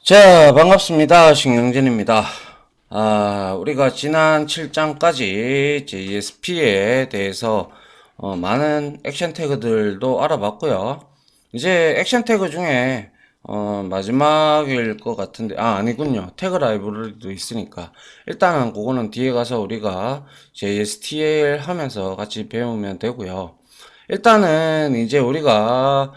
자, 반갑습니다. 신경진입니다. 우리가 지난 7장까지 JSP에 대해서 많은 액션 태그들도 알아봤고요. 이제 액션 태그 중에 마지막일 것 같은데, 아니군요. 태그 라이브러리도 있으니까. 일단은 그거는 뒤에 가서 우리가 JSTL 하면서 같이 배우면 되고요. 일단은 이제 우리가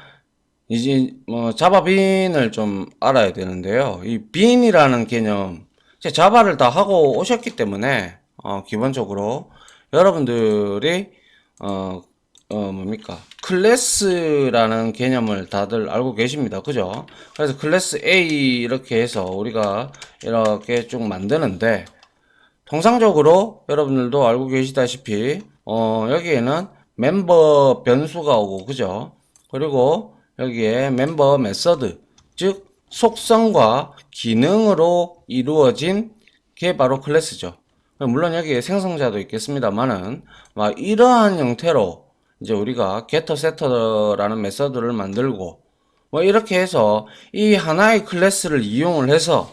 이제 뭐 자바 빈을 좀 알아야 되는데요. 이 빈이라는 개념, 이제 자바를 다 하고 오셨기 때문에 기본적으로 여러분들이 어, 뭡니까? 클래스라는 개념을 다들 알고 계십니다. 그죠? 그래서 클래스 A 이렇게 해서 우리가 이렇게 쭉 만드는데, 통상적으로 여러분들도 알고 계시다시피 여기에는 멤버 변수가 오고, 그죠? 그리고 여기에 멤버 메서드, 즉 속성과 기능으로 이루어진 게 바로 클래스죠. 물론 여기에 생성자도 있겠습니다만은 막 이러한 형태로 이제 우리가 getter setter라는 메서드를 만들고 뭐 이렇게 해서 이 하나의 클래스를 이용을 해서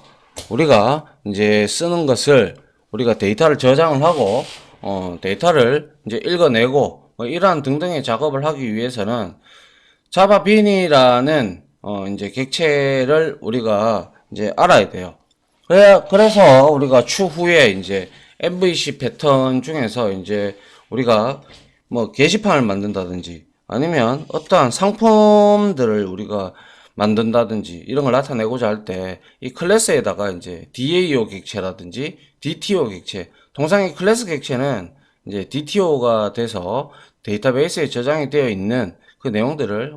우리가 이제 쓰는 것을, 우리가 데이터를 저장을 하고 데이터를 이제 읽어내고 뭐 이러한 등등의 작업을 하기 위해서는 자바 빈이라는 이제 객체를 우리가 이제 알아야 돼요. 그래서 우리가 추후에 이제 MVC 패턴 중에서 이제 우리가 뭐 게시판을 만든다든지 아니면 어떠한 상품들을 우리가 만든다든지 이런 걸 나타내고자 할 때 이 클래스에다가 이제 DAO 객체라든지 DTO 객체, 통상 이 클래스 객체는 이제 DTO가 돼서 데이터베이스에 저장이 되어 있는 그 내용들을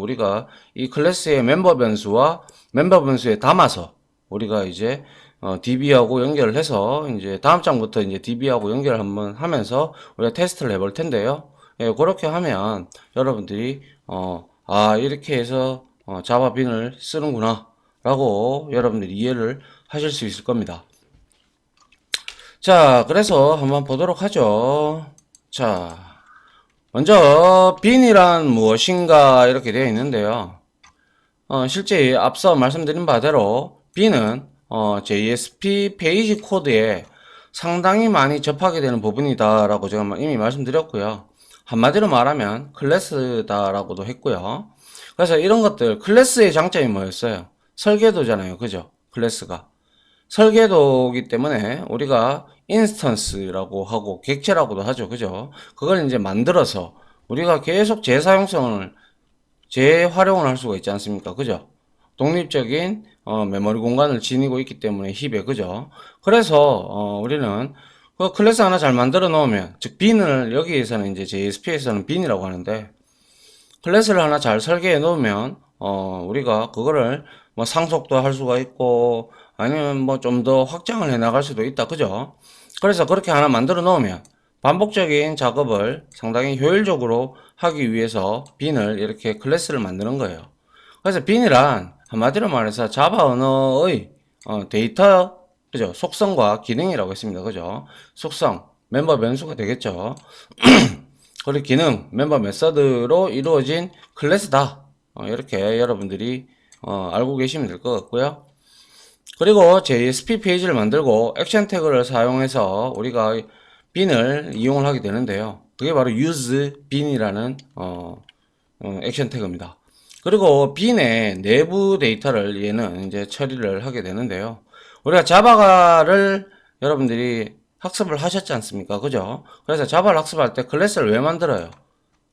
우리가 이 클래스의 멤버 변수와 멤버 변수에 담아서 우리가 이제 DB하고 연결을 해서 이제 다음 장부터 이제 DB하고 연결을 한번 하면서 우리가 테스트를 해볼 텐데요. 예, 그렇게 하면 여러분들이 이렇게 해서 자바 빈을 쓰는구나 라고 여러분들이 이해를 하실 수 있을 겁니다. 자, 그래서 한번 보도록 하죠. 자, 먼저 빈이란 무엇인가 이렇게 되어 있는데요. 실제 앞서 말씀드린 바대로 빈은 JSP 페이지 코드에 상당히 많이 접하게 되는 부분이다 라고 제가 이미 말씀드렸고요. 한마디로 말하면 클래스다 라고도 했고요. 그래서 이런 것들, 클래스의 장점이 뭐였어요? 설계도잖아요. 그죠? 클래스가 설계도이기 때문에 우리가 인스턴스라고 하고 객체라고도 하죠. 그죠? 그걸 이제 만들어서 우리가 계속 재사용성을 재활용을 할 수가 있지 않습니까? 그죠? 독립적인 메모리 공간을 지니고 있기 때문에 힙에, 그죠? 그래서 우리는 그 클래스 하나 잘 만들어 놓으면, 즉 빈을, 여기에서는 이제 JSP에서는 빈이라고 하는데, 클래스를 하나 잘 설계해 놓으면 우리가 그거를 뭐 상속도 할 수가 있고 아니면 뭐 좀 더 확장을 해 나갈 수도 있다. 그죠? 그래서 그렇게 하나 만들어 놓으면 반복적인 작업을 상당히 효율적으로 하기 위해서 빈을 이렇게 클래스를 만드는 거예요. 그래서 빈이란 한마디로 말해서 자바 언어의 데이터, 그죠? 속성과 기능이라고 했습니다. 그죠? 속성, 멤버 변수가 되겠죠. 그리고 기능, 멤버 메서드로 이루어진 클래스다. 이렇게 여러분들이 알고 계시면 될 것 같고요. 그리고 JSP 페이지를 만들고 액션 태그를 사용해서 우리가 빈을 이용을 하게 되는데요. 그게 바로 use bin이라는 액션 태그입니다. 그리고 빈의 내부 데이터를 얘는 이제 처리를 하게 되는데요. 우리가 자바를 여러분들이 학습을 하셨지 않습니까? 그죠? 그래서 자바를 학습할 때 클래스를 왜 만들어요?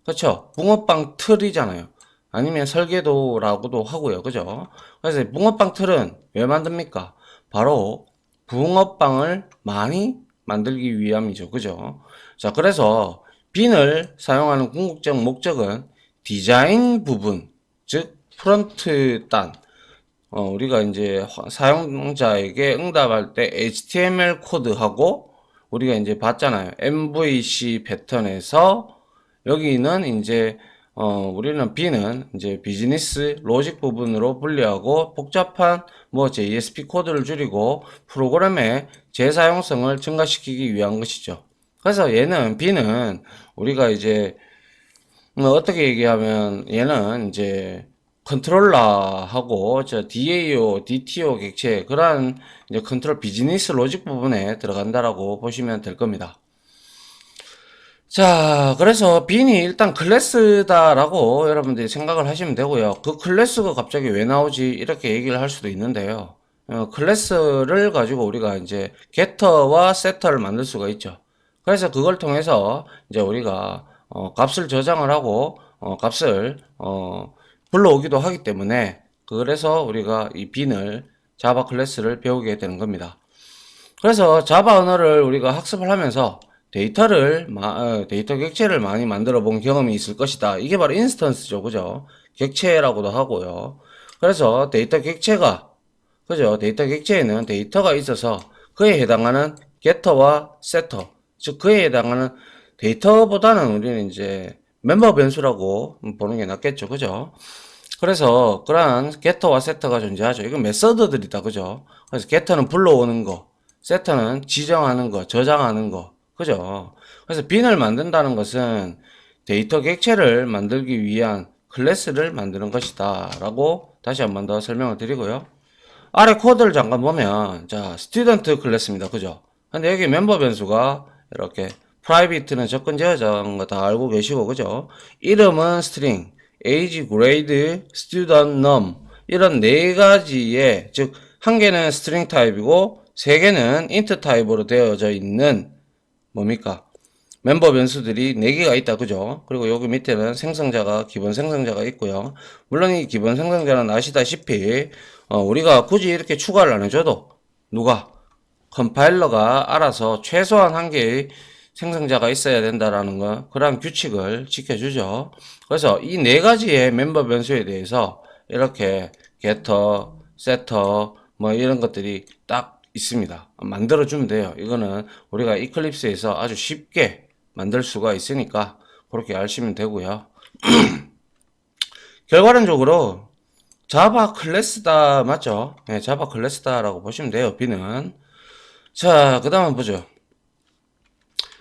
그쵸? 붕어빵 틀이잖아요. 아니면 설계도라고도 하고요. 그죠? 그래서 붕어빵 틀은 왜 만듭니까? 바로 붕어빵을 많이 만들기 위함이죠. 그죠? 자, 그래서 빈을 사용하는 궁극적 목적은 디자인 부분, 즉 프론트 단, 우리가 이제 사용자에게 응답할 때 HTML 코드하고 우리가 이제 봤잖아요. MVC 패턴에서 여기는 이제 우리는 B는 이제 비즈니스 로직 부분으로 분리하고 복잡한 뭐 JSP 코드를 줄이고 프로그램의 재사용성을 증가시키기 위한 것이죠. 그래서 얘는 B는 우리가 이제 어떻게 얘기하면 얘는 이제 컨트롤러하고 저 DAO, DTO 객체 그러한 이제 컨트롤 비즈니스 로직 부분에 들어간다라고 보시면 될 겁니다. 자, 그래서 빈이 일단 클래스다라고 여러분들이 생각을 하시면 되고요. 그 클래스가 갑자기 왜 나오지? 이렇게 얘기를 할 수도 있는데요. 클래스를 가지고 우리가 이제 게터와 세터를 만들 수가 있죠. 그래서 그걸 통해서 이제 우리가 값을 저장을 하고 값을 불러오기도 하기 때문에 그래서 우리가 이 빈을 자바 클래스를 배우게 되는 겁니다. 그래서 자바 언어를 우리가 학습을 하면서 데이터 객체를 많이 만들어 본 경험이 있을 것이다. 이게 바로 인스턴스죠. 그죠? 객체라고도 하고요. 그래서 데이터 객체가, 그죠? 데이터 객체에는 데이터가 있어서 그에 해당하는 게터와 세터, 즉 그에 해당하는 데이터보다는 우리는 이제 멤버 변수라고 보는 게 낫겠죠. 그죠? 그래서 그러한 게터와 세터가 존재하죠. 이건 메서드들이다. 그죠? 그래서 게터는 불러오는 거, 세터는 지정하는 거, 저장하는 거. 그죠? 그래서 빈을 만든다는 것은 데이터 객체를 만들기 위한 클래스를 만드는 것이다. 라고 다시 한 번 더 설명을 드리고요. 아래 코드를 잠깐 보면, 자, 스튜던트 클래스입니다. 그죠? 근데 여기 멤버 변수가 이렇게 프라이빗는 접근 제어자인 거 다 알고 계시고, 그죠? 이름은 스트링, age, grade, student num 이런 네 가지의 즉 한 개는 스트링 타입이고 세 개는 인트 타입으로 되어져 있는 뭡니까? 멤버 변수들이 4개가 있다. 그죠? 그리고 여기 밑에는 생성자가, 기본 생성자가 있고요. 물론 이 기본 생성자는 아시다시피, 우리가 굳이 이렇게 추가를 안 해줘도, 누가? 컴파일러가 알아서 최소한 한 개의 생성자가 있어야 된다라는 거, 그런 규칙을 지켜주죠. 그래서 이 4가지의 멤버 변수에 대해서 이렇게 getter, setter, 뭐 이런 것들이 딱 있습니다. 만들어주면 돼요. 이거는 우리가 이클립스에서 아주 쉽게 만들 수가 있으니까 그렇게 아시면 되고요. 결과론적으로 자바 클래스다 맞죠? 네, 자바 클래스다라고 보시면 돼요. B는. 자, 그 다음 보죠.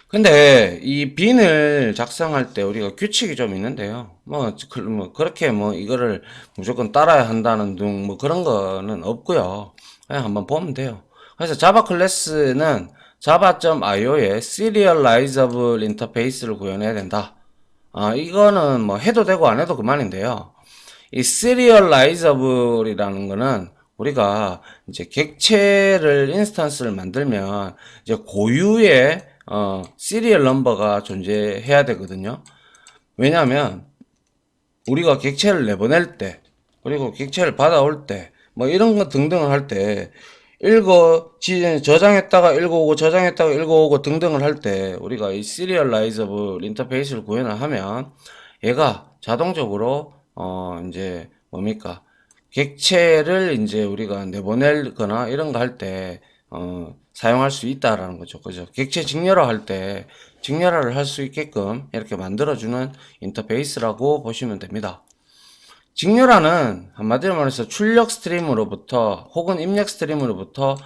근데 이 빈을 작성할 때 우리가 규칙이 좀 있는데요. 뭐 그렇게 뭐 이거를 무조건 따라야 한다는 등 뭐 그런 거는 없고요. 그냥 한번 보면 돼요. 그래서 자바 클래스는 java.io의 serializable 인터페이스를 구현해야 된다. 아, 이거는 뭐 해도 되고 안 해도 그만인데요. 이 serializable이라는 거는 우리가 이제 객체를 인스턴스를 만들면 이제 고유의 시리얼 넘버가 존재해야 되거든요. 왜냐하면 우리가 객체를 내보낼 때 그리고 객체를 받아올 때 뭐 이런 거 등등을 할 때 저장했다가 읽어오고 저장했다가 읽어오고 등등을 할 때 우리가 이 시리얼라이저블 인터페이스를 구현을 하면 얘가 자동적으로 이제 뭡니까 객체를 이제 우리가 내보내거나 이런 거 할 때 사용할 수 있다라는 거죠. 그죠? 객체 직렬화 할 때 직렬화를 할 수 있게끔 이렇게 만들어주는 인터페이스라고 보시면 됩니다. 직렬화는 한마디로 말해서 출력 스트림으로부터 혹은 입력 스트림으로부터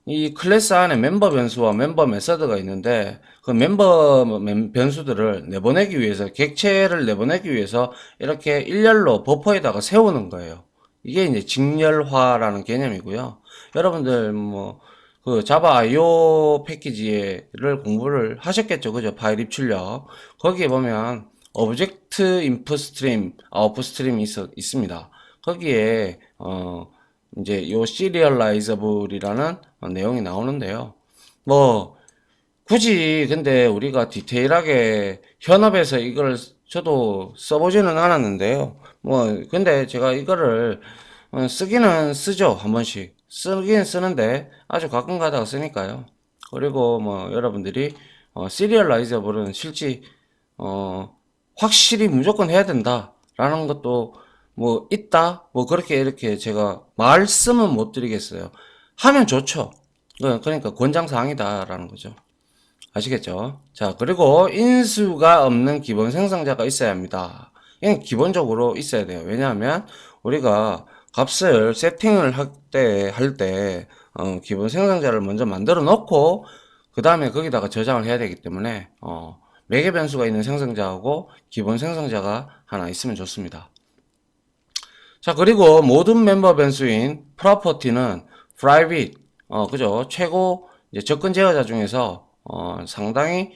이 클래스 안에 멤버 변수와 멤버 메서드가 있는데 그 멤버 변수들을 내보내기 위해서 객체를 내보내기 위해서 이렇게 일렬로 버퍼에다가 세우는 거예요. 이게 이제 직렬화라는 개념이고요. 여러분들 뭐 그 자바 IO 패키지를 공부를 하셨겠죠. 그죠? 파일 입출력. 거기에 보면 오브젝트 인풋 스트림, 아웃풋 스트림이 있습니다. 거기에 이제 요 시리얼라이저블이라는 내용이 나오는데요. 뭐 굳이 근데 우리가 디테일하게 현업에서 이걸 저도 써보지는 않았는데요. 뭐 근데 제가 이거를 쓰기는 쓰죠. 한 번씩 쓰긴 쓰는데 아주 가끔 가다가 쓰니까요. 그리고 뭐 여러분들이 시리얼라이저블은 실제 어 확실히 무조건 해야 된다라는 것도 뭐 있다 뭐 그렇게 이렇게 제가 말씀은 못 드리겠어요. 하면 좋죠. 그러니까 권장사항이다라는 거죠. 아시겠죠? 자, 그리고 인수가 없는 기본 생성자가 있어야 합니다. 이건 기본적으로 있어야 돼요. 왜냐하면 우리가 값을 세팅을 할 때, 기본 생성자를 먼저 만들어 놓고, 그 다음에 거기다가 저장을 해야 되기 때문에, 매개 변수가 있는 생성자하고 기본 생성자가 하나 있으면 좋습니다. 자, 그리고 모든 멤버 변수인 property는 private, 그죠? 최고 이제 접근 제어자 중에서 상당히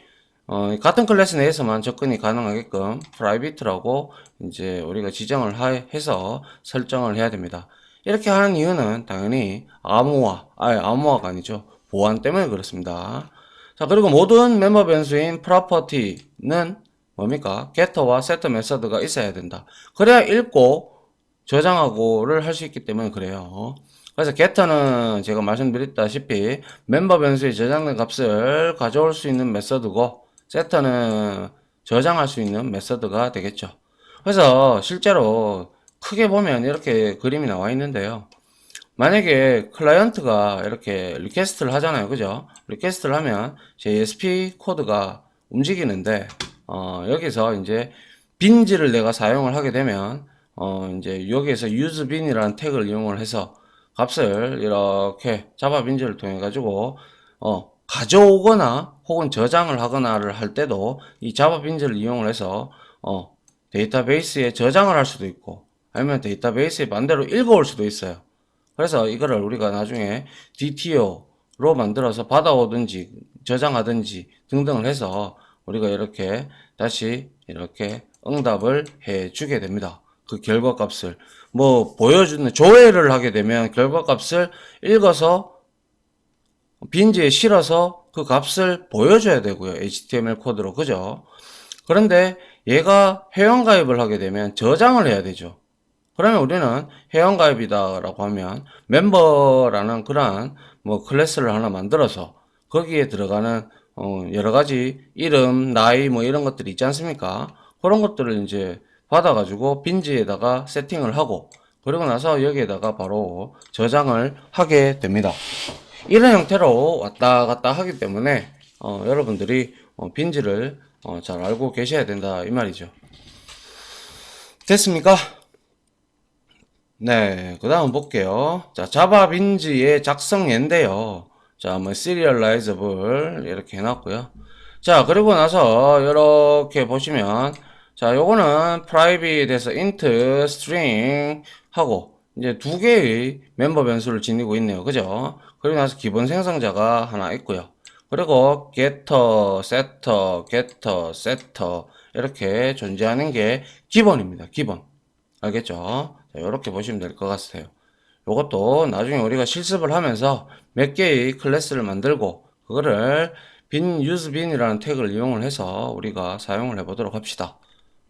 같은 클래스 내에서만 접근이 가능하게끔 private라고 이제 우리가 지정을 해서 설정을 해야 됩니다. 이렇게 하는 이유는 당연히 암호화가 아니죠. 보안 때문에 그렇습니다. 자, 그리고 모든 멤버 변수인 property는 뭡니까? getter와 setter 메서드가 있어야 된다. 그래야 읽고 저장하고를 할 수 있기 때문에 그래요. 그래서 getter는 제가 말씀드렸다시피 멤버 변수에 저장된 값을 가져올 수 있는 메서드고 setter는 저장할 수 있는 메서드가 되겠죠. 그래서 실제로 크게 보면 이렇게 그림이 나와 있는데요. 만약에 클라이언트가 이렇게 리퀘스트를 하잖아요. 그죠? 리퀘스트를 하면 JSP 코드가 움직이는데, 여기서 이제 빈지를 내가 사용을 하게 되면, 이제 여기에서 useBin이라는 태그를 이용을 해서 값을 이렇게 자바 빈지를 통해 가지고, 가져오거나 혹은 저장을 하거나를 할 때도 이 자바 빈지를 이용을 해서, 데이터베이스에 저장을 할 수도 있고, 아니면 데이터베이스에 반대로 읽어올 수도 있어요. 그래서 이거를 우리가 나중에 DTO로 만들어서 받아오든지 저장하든지 등등을 해서 우리가 이렇게 다시 이렇게 응답을 해 주게 됩니다. 그 결과값을 뭐 보여주는 조회를 하게 되면 결과값을 읽어서 빈지에 실어서 그 값을 보여줘야 되고요. HTML 코드로. 그죠? 그런데 얘가 회원가입을 하게 되면 저장을 해야 되죠. 그러면 우리는 회원가입이다라고 하면 멤버라는 그러한 뭐 클래스를 하나 만들어서 거기에 들어가는 여러 가지 이름, 나이 뭐 이런 것들이 있지 않습니까? 그런 것들을 이제 받아가지고 빈지에다가 세팅을 하고 그리고 나서 여기에다가 바로 저장을 하게 됩니다. 이런 형태로 왔다 갔다 하기 때문에 여러분들이 빈지를 잘 알고 계셔야 된다 이 말이죠. 됐습니까? 네, 그 다음 볼게요. 자, 자바 빈지의 작성예인데요. 자, 뭐, serializable, 이렇게 해놨고요. 자, 그리고 나서, 이렇게 보시면, 자, 요거는 private에서 int, string 하고, 이제 두 개의 멤버 변수를 지니고 있네요. 그죠? 그리고 나서 기본 생성자가 하나 있고요. 그리고 getter, setter, getter, setter, 이렇게 존재하는 게 기본입니다. 기본. 알겠죠? 자, 이렇게 보시면 될 것 같아요. 이것도 나중에 우리가 실습을 하면서 몇 개의 클래스를 만들고 그거를 bin, useBin이라는 태그를 이용을 해서 우리가 사용을 해보도록 합시다.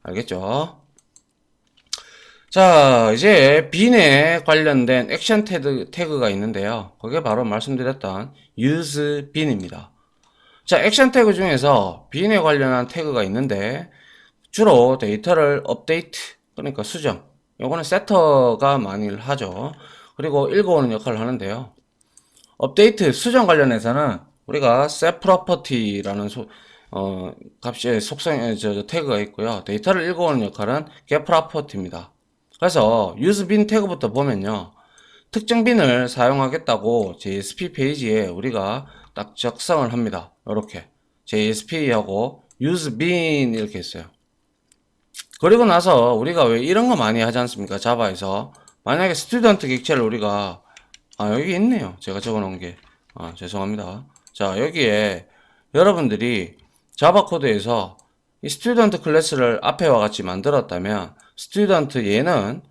알겠죠? 자, 이제 bin에 관련된 액션 태그가 있는데요. 그게 바로 말씀드렸던 useBin입니다. 자, 액션 태그 중에서 bin에 관련한 태그가 있는데 주로 데이터를 업데이트, 그러니까 수정, 요거는 세터가 많이 하죠. 그리고 읽어오는 역할을 하는데요. 업데이트, 수정 관련해서는 우리가 setProperty라는 값의 속성, 태그가 있고요. 데이터를 읽어오는 역할은 getProperty입니다. 그래서 useBin 태그부터 보면요. 특정 빈을 사용하겠다고 JSP 페이지에 우리가 딱 작성을 합니다. 이렇게 JSP하고 useBin 이렇게 있어요. 그리고 나서 우리가 왜 이런 거 많이 하지 않습니까? 자바에서 만약에 스튜던트 객체를 우리가 여기 있네요. 제가 적어 놓은 게 죄송합니다. 자, 여기에 여러분들이 자바 코드에서 이 스튜던트 클래스를 앞에와 같이 만들었다면 스튜던트 얘는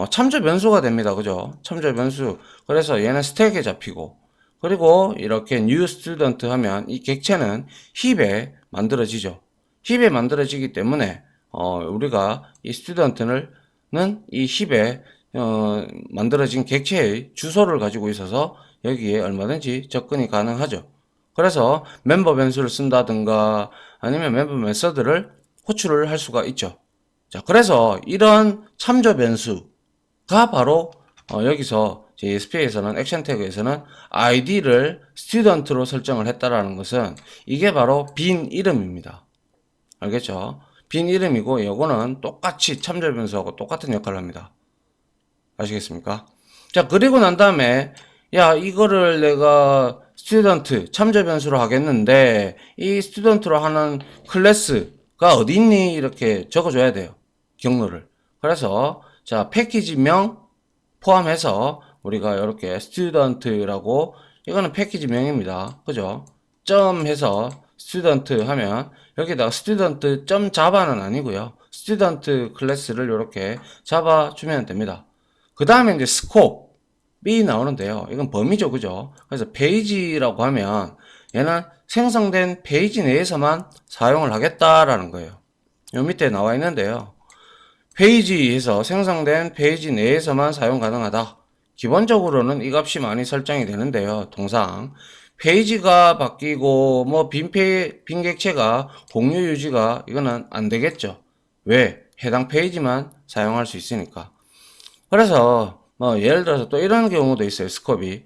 참조 변수가 됩니다. 그죠? 참조 변수. 그래서 얘는 스택에 잡히고 그리고 이렇게 new student 하면 이 객체는 힙에 만들어지죠. 힙에 만들어지기 때문에 우리가 이 스튜던트는 이 힙에 만들어진 객체의 주소를 가지고 있어서 여기에 얼마든지 접근이 가능하죠. 그래서 멤버 변수를 쓴다든가 아니면 멤버 메서드를 호출을 할 수가 있죠. 자, 그래서 이런 참조 변수가 바로 여기서 JSP에서는 액션 태그에서는 id를 student로 설정을 했다라는 것은 이게 바로 빈 이름입니다. 알겠죠? 빈 이름이고 요거는 똑같이 참조 변수하고 똑같은 역할을 합니다. 아시겠습니까? 자, 그리고 난 다음에 야, 이거를 내가 스튜던트 참조 변수로 하겠는데 이 스튜던트로 하는 클래스가 어디 있니? 이렇게 적어줘야 돼요. 경로를. 그래서 자, 패키지명 포함해서 우리가 이렇게 student라고, 이거는 패키지명입니다. 그죠? 점 해서 student 하면 여기다가 student 점 자바는 아니고요. student 클래스를 이렇게 잡아주면 됩니다. 그 다음에 이제 scope이 나오는데요. 이건 범위죠. 그죠? 그래서 페이지라고 하면 얘는 생성된 페이지 내에서만 사용을 하겠다라는 거예요. 요 밑에 나와 있는데요. 페이지에서 생성된 페이지 내에서만 사용 가능하다. 기본적으로는 이 값이 많이 설정이 되는데요. 통상 페이지가 바뀌고 뭐 빈객체가 공유 유지가 이거는 안 되겠죠. 왜? 해당 페이지만 사용할 수 있으니까. 그래서 뭐 예를 들어서 또 이런 경우도 있어요. 스코업이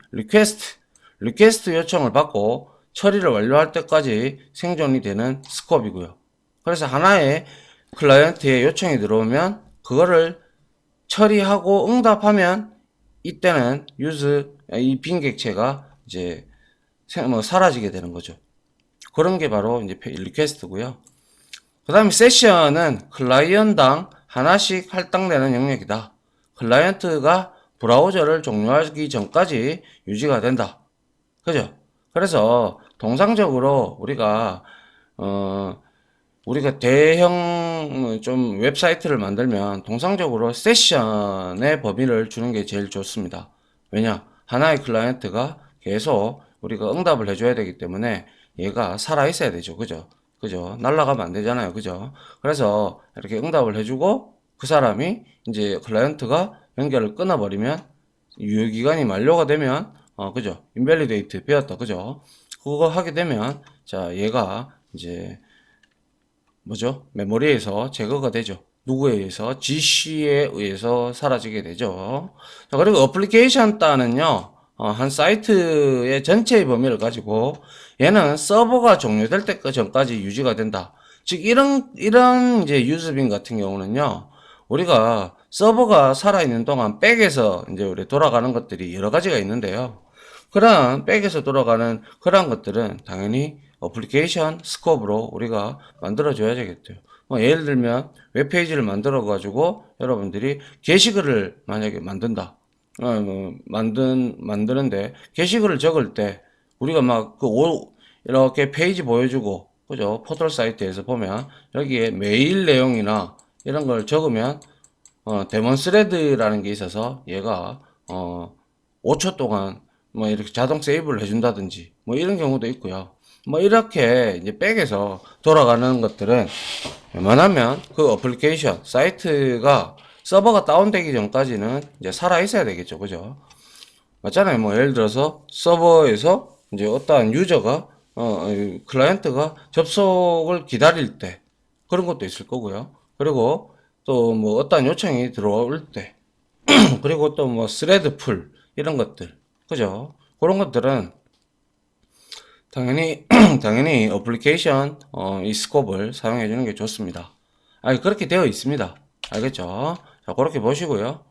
리퀘스트 요청을 받고 처리를 완료할 때까지 생존이 되는 스코업이고요. 그래서 하나의 클라이언트에 요청이 들어오면 그거를 처리하고 응답하면 이때는 이 빈객체가 이제 뭐 사라지게 되는 거죠. 그런 게 바로 이제 리퀘스트고요. 그 다음에 세션은 클라이언트당 하나씩 할당되는 영역이다. 클라이언트가 브라우저를 종료하기 전까지 유지가 된다. 그죠? 그래서 통상적으로 우리가 대형 좀 웹사이트를 만들면 통상적으로 세션의 범위를 주는 게 제일 좋습니다. 왜냐? 하나의 클라이언트가 계속 우리가 응답을 해줘야 되기 때문에 얘가 살아있어야 되죠. 그죠? 그죠? 날아가면 안 되잖아요. 그죠? 그래서 이렇게 응답을 해주고 그 사람이 이제 클라이언트가 연결을 끊어버리면 유효기간이 만료가 되면 그죠? 인밸리데이트 배웠다. 그죠? 그거 하게 되면 자 얘가 이제 뭐죠? 메모리에서 제거가 되죠. 누구에 의해서? GC에 의해서 사라지게 되죠. 자, 그리고 어플리케이션 따는요, 한 사이트의 전체의 범위를 가지고 얘는 서버가 종료될 때 전까지 유지가 된다. 즉, 이런 이제 유즈빈 같은 경우는요, 우리가 서버가 살아있는 동안 백에서 이제 우리 돌아가는 것들이 여러 가지가 있는데요. 그런 백에서 돌아가는 그런 것들은 당연히 어플리케이션 스코프로 우리가 만들어 줘야 되겠죠. 뭐 예를 들면 웹페이지를 만들어 가지고 여러분들이 게시글을 만약에 만든다. 만드는데 게시글을 적을 때 우리가 이렇게 페이지 보여주고 그죠? 포털 사이트에서 보면 여기에 메일 내용이나 이런 걸 적으면 데몬스레드라는 게 있어서 얘가 5초 동안 뭐 이렇게 자동 세이브를 해준다든지 뭐 이런 경우도 있고요. 뭐 이렇게 이제 백에서 돌아가는 것들은 웬만하면 그 어플리케이션 사이트가 서버가 다운되기 전까지는 이제 살아 있어야 되겠죠. 그죠? 맞잖아요. 뭐 예를 들어서 서버에서 이제 어떠한 유저가 클라이언트가 접속을 기다릴 때 그런 것도 있을 거고요. 그리고 또 뭐 어떠한 요청이 들어올 때 그리고 또 뭐 스레드 풀 이런 것들 그죠? 그런 것들은 당연히 어플리케이션 이 스코프를 사용해 주는 게 좋습니다. 그렇게 되어 있습니다. 알겠죠? 자, 그렇게 보시고요.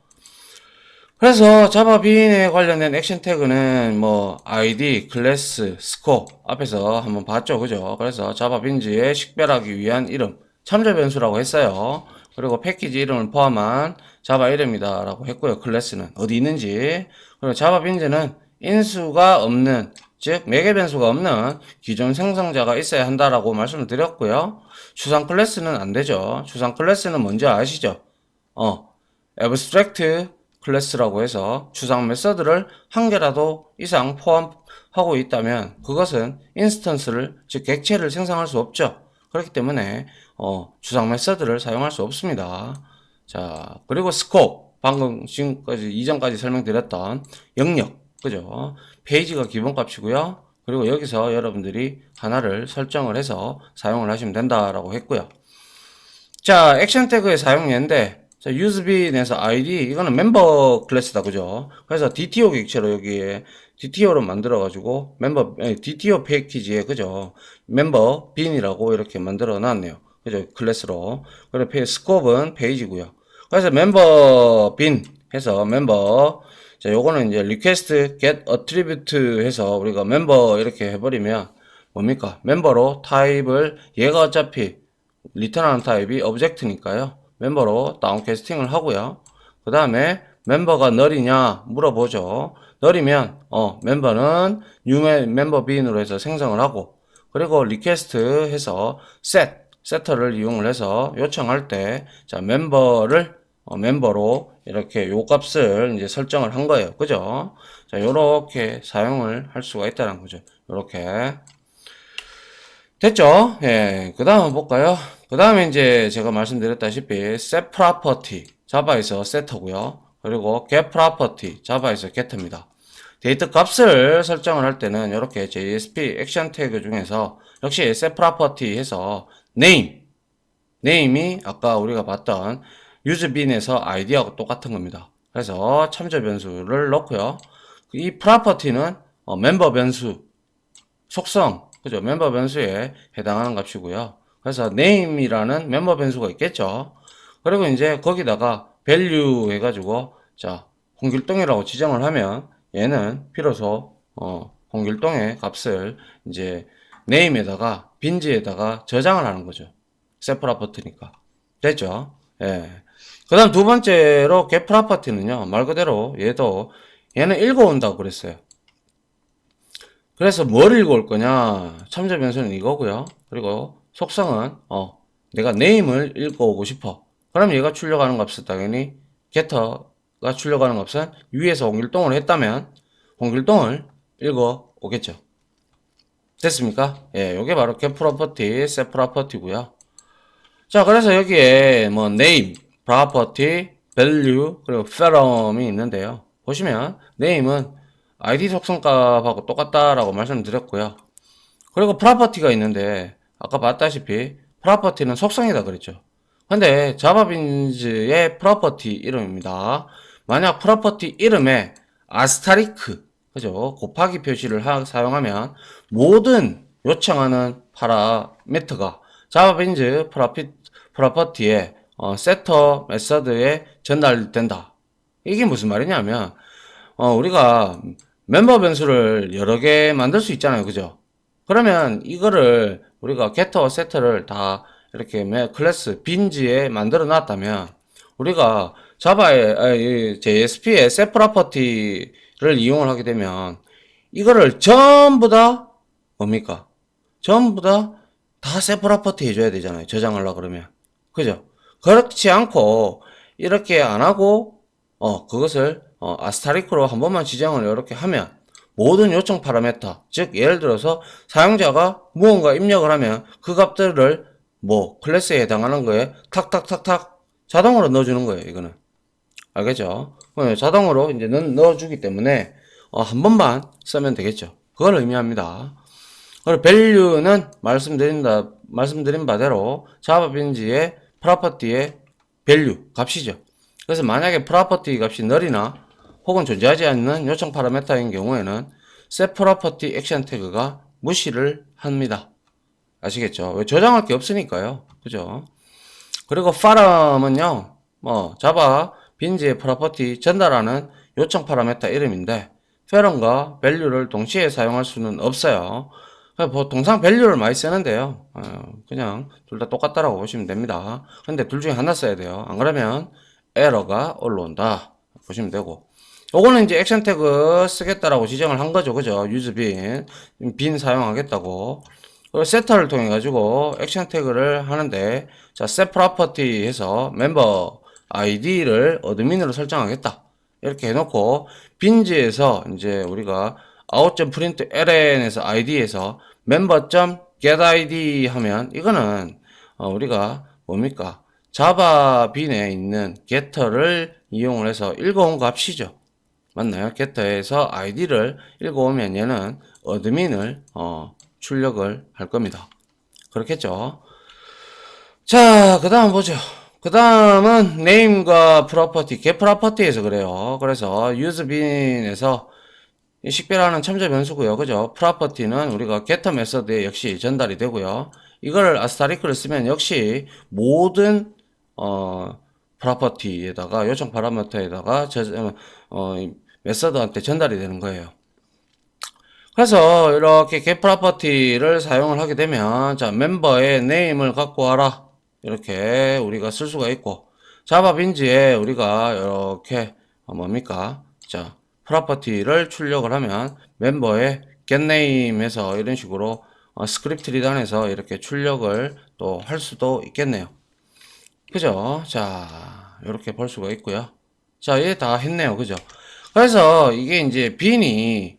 그래서 자바 빈에 관련된 액션 태그는 뭐 ID, 클래스, 스코프 앞에서 한번 봤죠. 그죠? 그래서 자바 빈즈에 식별하기 위한 이름, 참조 변수라고 했어요. 그리고 패키지 이름을 포함한 자바 이름이다 라고 했고요. 클래스는 어디 있는지. 그리고 자바 빈즈는 인수가 없는, 즉 매개 변수가 없는 기존 생성자가 있어야 한다라고 말씀을 드렸고요. 추상 클래스는 안 되죠. 추상 클래스는 뭔지 아시죠? abstract 클래스라고 해서 추상 메서드를 한 개라도 이상 포함하고 있다면 그것은 인스턴스를, 즉 객체를 생성할 수 없죠. 그렇기 때문에 추상 메서드를 사용할 수 없습니다. 자, 그리고 스코프, 방금 지금까지 이전까지 설명드렸던 영역, 그죠? 페이지가 기본값이고요. 그리고 여기서 여러분들이 하나를 설정을 해서 사용을 하시면 된다라고 했고요. 자, 액션 태그의 사용 예인데, 자, useBin에서 ID, 이거는 멤버 클래스다, 그죠? 그래서 DTO 객체로 여기에 DTO로 만들어가지고, DTO 패키지에, 그죠? 멤버 bin이라고 이렇게 만들어 놨네요. 그죠? 클래스로. 그리고 스코프는 페이지고요. 그래서 멤버 bin 해서 자, 요거는 이제 request get attribute 해서 우리가 멤버 이렇게 해버리면 뭡니까? 멤버로 타입을, 얘가 어차피 리턴하는 타입이 오브젝트니까요. 멤버로 다운 캐스팅을 하고요. 그 다음에 멤버가 널이냐 물어보죠. 널이면 멤버는 new 멤버 begin으로 해서 생성을 하고, 그리고 리퀘스트 해서 세터를 이용을 해서 요청할 때 자 멤버를 멤버로 이렇게 요 값을 이제 설정을 한 거예요. 그죠? 자 요렇게 사용을 할 수가 있다는 거죠. 요렇게 됐죠? 예, 그 다음 볼까요? 그 다음에 이제 제가 말씀드렸다시피 set property 자바에서 세터고요. 그리고 get property 자바에서 get입니다. 데이터 값을 설정을 할 때는 이렇게 JSP 액션 태그 중에서 역시 set property 해서 name이 아까 우리가 봤던 useBin에서 id하고 똑같은 겁니다. 그래서 참조 변수를 넣고요. 이 property는 멤버 변수 속성, 그죠? 멤버 변수에 해당하는 값이고요. 그래서 name이라는 멤버 변수가 있겠죠. 그리고 이제 거기다가 value 해가지고 자 홍길동이라고 지정을 하면 얘는 비로소 홍길동의 값을 이제 name에다가 빈지에다가 저장을 하는 거죠. 세프라퍼트니까 됐죠? 예. 그 다음 두 번째로 getProperty는요 말 그대로 얘는 읽어온다고 그랬어요. 그래서 뭘 읽어올 거냐? 참조 변수는 이거고요. 그리고 속성은 내가 name을 읽어오고 싶어. 그럼 얘가 출력하는 값은 당연히 getter가 출력하는 값은 위에서 홍길동을 했다면 홍길동을 읽어오겠죠. 됐습니까? 예, 요게 바로 getProperty, setProperty고요. 자, 그래서 여기에 뭐 name, property, value, 그리고 ferom이 있는데요. 보시면 name은 id 속성값하고 똑같다라고 말씀드렸고요. 그리고 property가 있는데 아까 봤다시피 property는 속성이다 그랬죠. 근데 자바빈즈의 property 이름입니다. 만약 property 이름에 아스타리크, 그죠? 곱하기 표시를 사용하면 모든 요청하는 파라미터가 자바빈즈 프로퍼티에 세터 메서드에 전달된다. 이게 무슨 말이냐면 우리가 멤버 변수를 여러 개 만들 수 있잖아요. 그죠? 그러면 이거를 우리가 getter, setter를 다 이렇게 클래스 빈지에 만들어 놨다면 우리가 자바의 JSP의 set property를 이용을 하게 되면 이거를 전부 다 뭡니까? 전부 다 set property 해줘야 되잖아요. 저장하려고 그러면. 그죠? 그렇지 않고 이렇게 안 하고 그것을 아스타리크로 한 번만 지정을 이렇게 하면 모든 요청 파라미터, 즉 예를 들어서 사용자가 무언가 입력을 하면 그 값들을 뭐 클래스에 해당하는 거에 탁탁탁탁 자동으로 넣어주는 거예요. 이거는 알겠죠? 자동으로 이제 넣어주기 때문에 한 번만 쓰면 되겠죠. 그걸 의미합니다. 그리고 value는 말씀드린 바대로 자바 빈지의 property의 value 값이죠. 그래서 만약에 property 값이 null이나 혹은 존재하지 않는 요청 파라미터인 경우에는 set property action 태그가 무시를 합니다. 아시겠죠? 왜 저장할 게 없으니까요. 그죠? 그리고 farm은요, 자바 빈지의 property 전달하는 요청 파라미터 이름인데, farm과 value를 동시에 사용할 수는 없어요. 통상 value를 많이 쓰는데요. 그냥 둘 다 똑같다라고 보시면 됩니다. 근데 둘 중에 하나 써야 돼요. 안 그러면 에러가 올라온다. 보시면 되고. 요거는 이제 액션 태그 쓰겠다라고 지정을 한 거죠. 그죠? use bin 사용하겠다고. 그리고 세터를 통해 가지고 액션 태그를 하는데, 자, set property 해서 멤버 id를 어드민으로 설정하겠다. 이렇게 해놓고, 빈지에서 이제 우리가 out.println에서 id에서 member.getID 하면, 이거는, 우리가 뭡니까? 자바 빈에 있는 getter를 이용을 해서 읽어온 값이죠. 맞나요? getter에서 id를 읽어오면 얘는 어드민을 출력을 할 겁니다. 그렇겠죠? 자, 그 다음 보죠. 그 다음은 name과 property, get property에서 그래요. 그래서 useBin에서 식별하는 참조 변수고요. 그죠? property는 우리가 getter 메서드에 역시 전달이 되고요. 이걸 아스타리크를 쓰면 역시 모든 property에다가 요청 파라미터에다가 메서드한테 전달이 되는 거예요. 그래서 이렇게 get property를 사용을 하게 되면 자 멤버의 name을 갖고 와라 이렇게 우리가 쓸 수가 있고 자바 빈즈에 우리가 이렇게 뭡니까? 자, 프로퍼티를 출력을 하면 멤버의 getName에서 이런 식으로 스크립트 리단에서 이렇게 출력을 또 할 수도 있겠네요. 그죠? 자, 이렇게 볼 수가 있고요. 자, 이게 다 했네요. 그죠? 그래서 이게 이제 빈이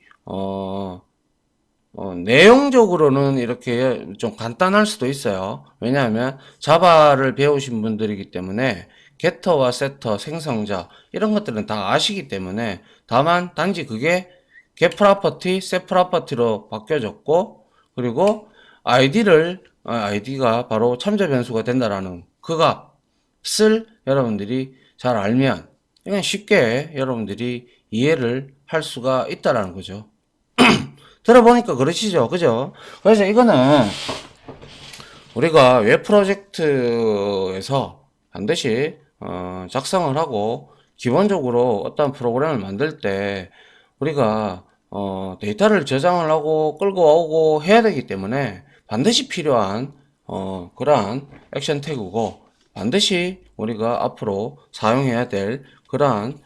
내용적으로는 이렇게 좀 간단할 수도 있어요. 왜냐하면 자바를 배우신 분들이기 때문에 게터와 세터, 생성자 이런 것들은 다 아시기 때문에 다만 단지 그게 get property, set property로 바뀌어졌고 그리고 아이디가 바로 참조 변수가 된다라는 그 값을 여러분들이 잘 알면 이건 쉽게 여러분들이 이해를 할 수가 있다라는 거죠. 들어보니까 그러시죠. 그죠? 그래서 이거는 우리가 웹 프로젝트에서 반드시 작성을 하고 기본적으로 어떤 프로그램을 만들 때 우리가 데이터를 저장을 하고 끌고 오고 해야 되기 때문에 반드시 필요한 그러한 액션 태그고 반드시 우리가 앞으로 사용해야 될 그러한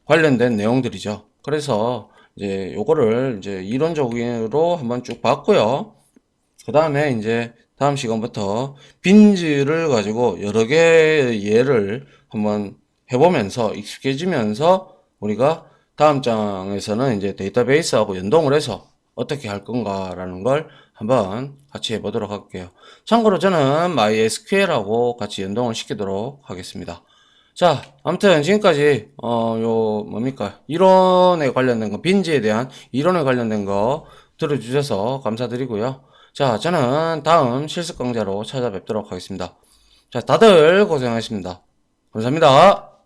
관련된 내용들이죠. 그래서 이제 요거를 이제 이론적으로 한번 쭉 봤고요. 그 다음에 이제 다음 시간부터 빈즈를 가지고 여러 개의 예를 한번 해보면서 익숙해지면서 우리가 다음 장에서는 이제 데이터베이스하고 연동을 해서 어떻게 할 건가라는 걸 한번 같이 해보도록 할게요. 참고로 저는 MySQL하고 같이 연동을 시키도록 하겠습니다. 자, 아무튼 지금까지 요 뭡니까? 이론에 관련된 거, 빈지에 대한 이론에 관련된 거 들어주셔서 감사드리고요. 자, 저는 다음 실습 강좌로 찾아뵙도록 하겠습니다. 자, 다들 고생하셨습니다. 감사합니다.